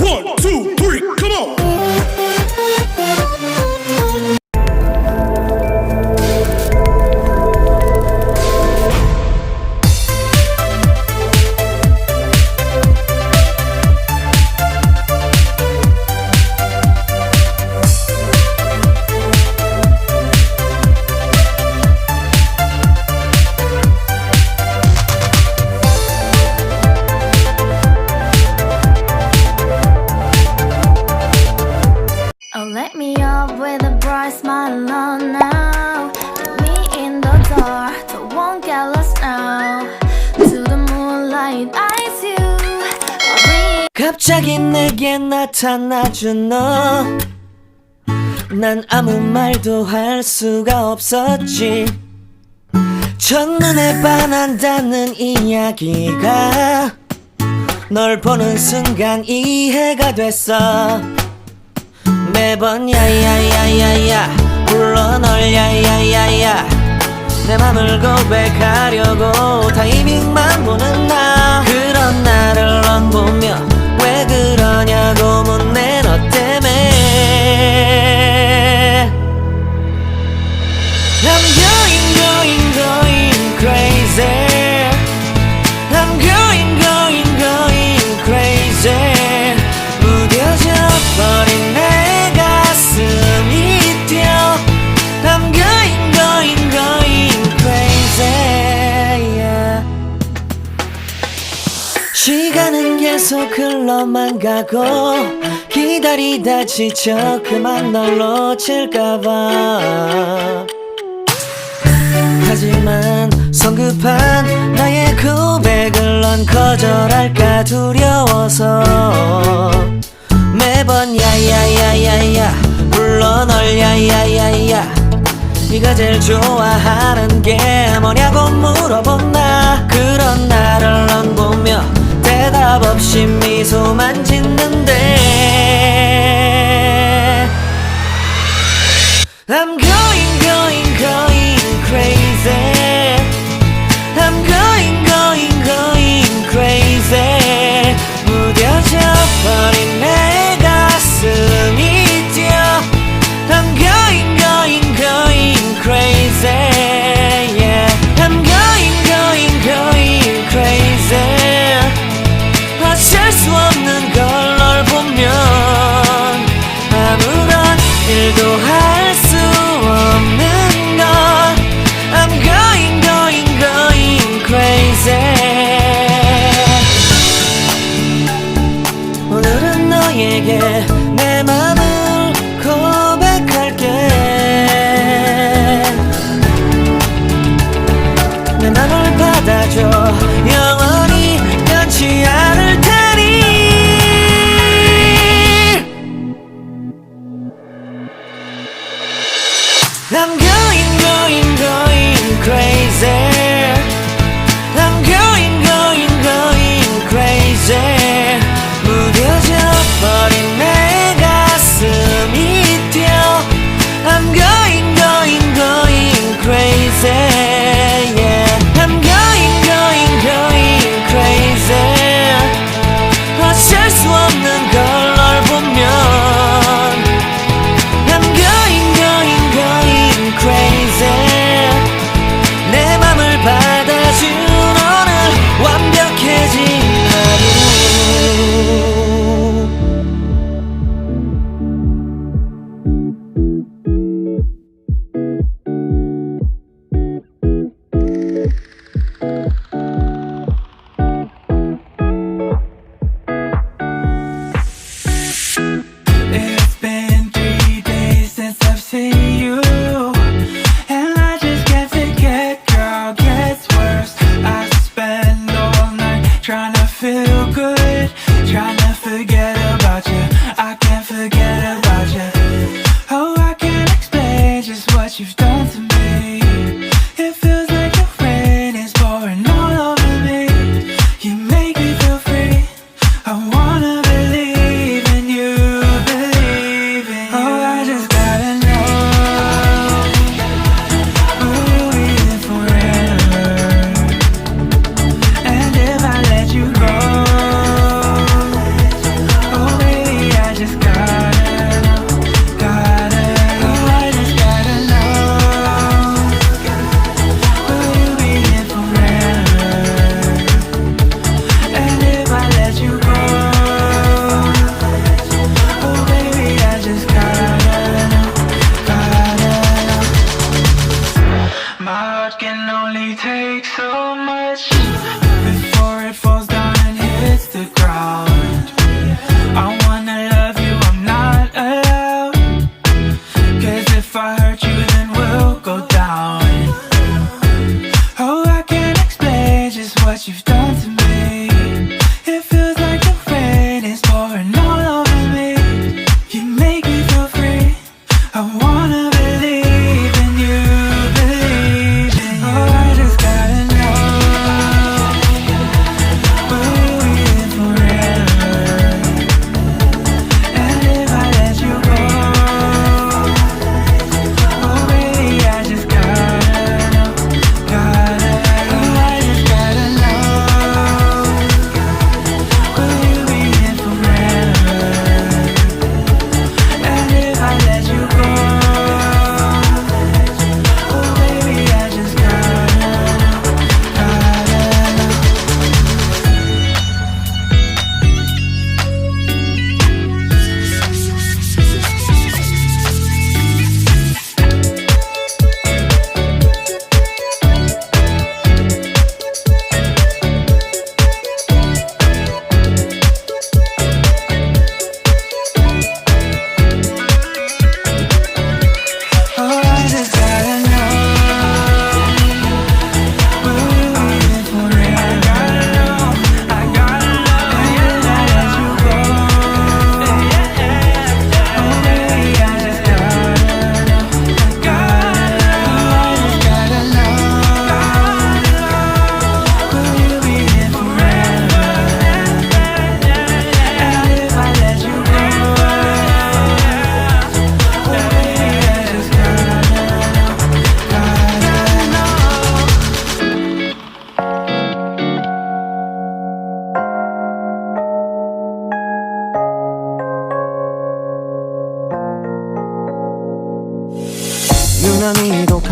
1, 2, 3, come on. Let me up with a bright smile on now. Let me in the dark, don't won't get lost now. To the moonlight, eyes you. 갑자기 내게 나타나준 너. 난 아무 말도 할 수가 없었지. 첫눈에 반한다는 이야기가 널 보는 순간 이해가 됐어. 매번 야야야야야 불러 널 야야야야 내 맘을 고백하려고 타이밍만 보는 나. 그런 나를 넌 보며 왜 그러냐고 묻네 너 때문에. I'm going crazy. I'm going crazy. 무뎌져 버린 내 가슴이 뛰어. I'm going crazy, yeah. 시간은 계속 흘러만 가고 기다리다 지쳐 그만 널 놓칠까봐. 하지만 성급한 나의 고백을 넌 거절할까 두려워서 매번 야야야야야 불러 널 야야야야 네가 제일 좋아하는 게 뭐냐고 물어본 나. 그런 나를 넌 보며 대답 없이 미소만 짓는데 I'm going crazy. I'm going crazy. 무뎌져 버린 내 가슴이 뛰어. I'm going crazy, yeah. I'm going crazy. 어쩔 수 없는 걸 널 보면 아무런 일도 할 수 없는 걸. I'm going crazy. 오늘은 너에게 내 맘을 고백할게. 내 맘을 받아줘. 영원히 변치 않을 테니. I'm going crazy. I'm going crazy. 무뎌져 버린 내 가슴이 뛰어. I'm going crazy, yeah. I'm going crazy. 어쩔 수 없는 걸 널 보면 I'm going crazy. 내 맘을 받아준 오늘 완벽해진 하루.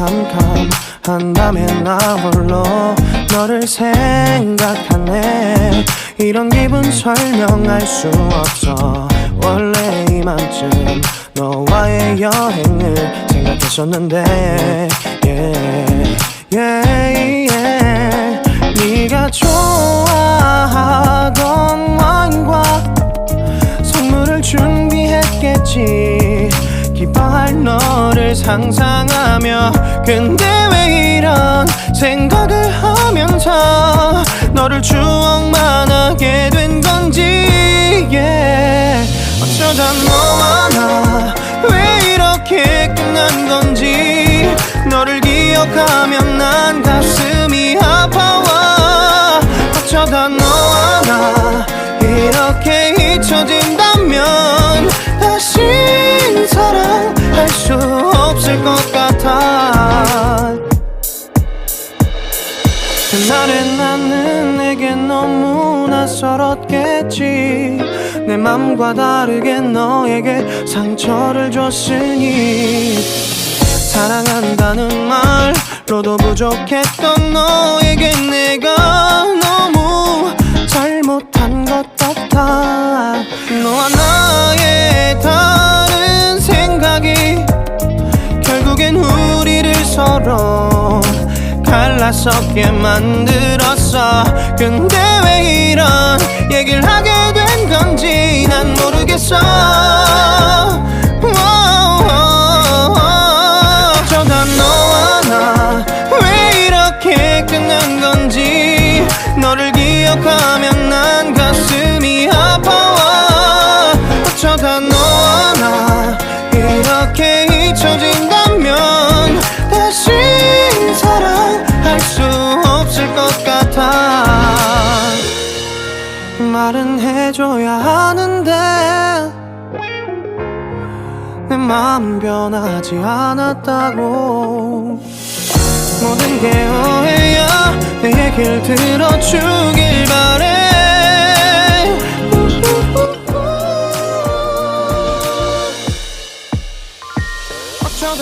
캄캄한 밤에 나 홀로 너를 생각하네. 이런 기분 설명할 수 없어. 원래 이맘쯤 너와의 여행을 생각했었는데 네가 좋아하던 와인과 선물을 준비했겠지. 기뻐할 너를 상상하며. 근데 왜 이런 생각을 하면서 너를 추억만 하게 된 건지. 어쩌다 너와 나 왜 이렇게 끝난 건지. 너를 기억하면 난 가슴이 아파와. 어쩌다 너와 나 이렇게 잊혀진다면 다시 사랑할 수 없을 것 같아. 그날의 나는 내게 너무 낯설었겠지. 내 맘과 다르게 너에게 상처를 줬으니. 사랑한다는 말로도 부족했던 너에게 내가 너무 잘못한 것 같아. 너와 나의 다른 생각이 결국엔 우리를 서로 갈라서게 만들었어. 근데 왜 이런 얘기를 하게 된 건지 난 모르겠어. 어쩌다 너와 나 왜 이렇게 끝난 건지. 너를 기억하면 난 가슴이 아파와. 어쩌다 너와 나 이렇게 잊혀진다면 다시 사랑할 수 없을 것 같아. 말은 해줘야 하는데 내 마음은 변하지 않았다고. 모든 게 오해야. 내 얘기를 들어주길 바래. 어쩌다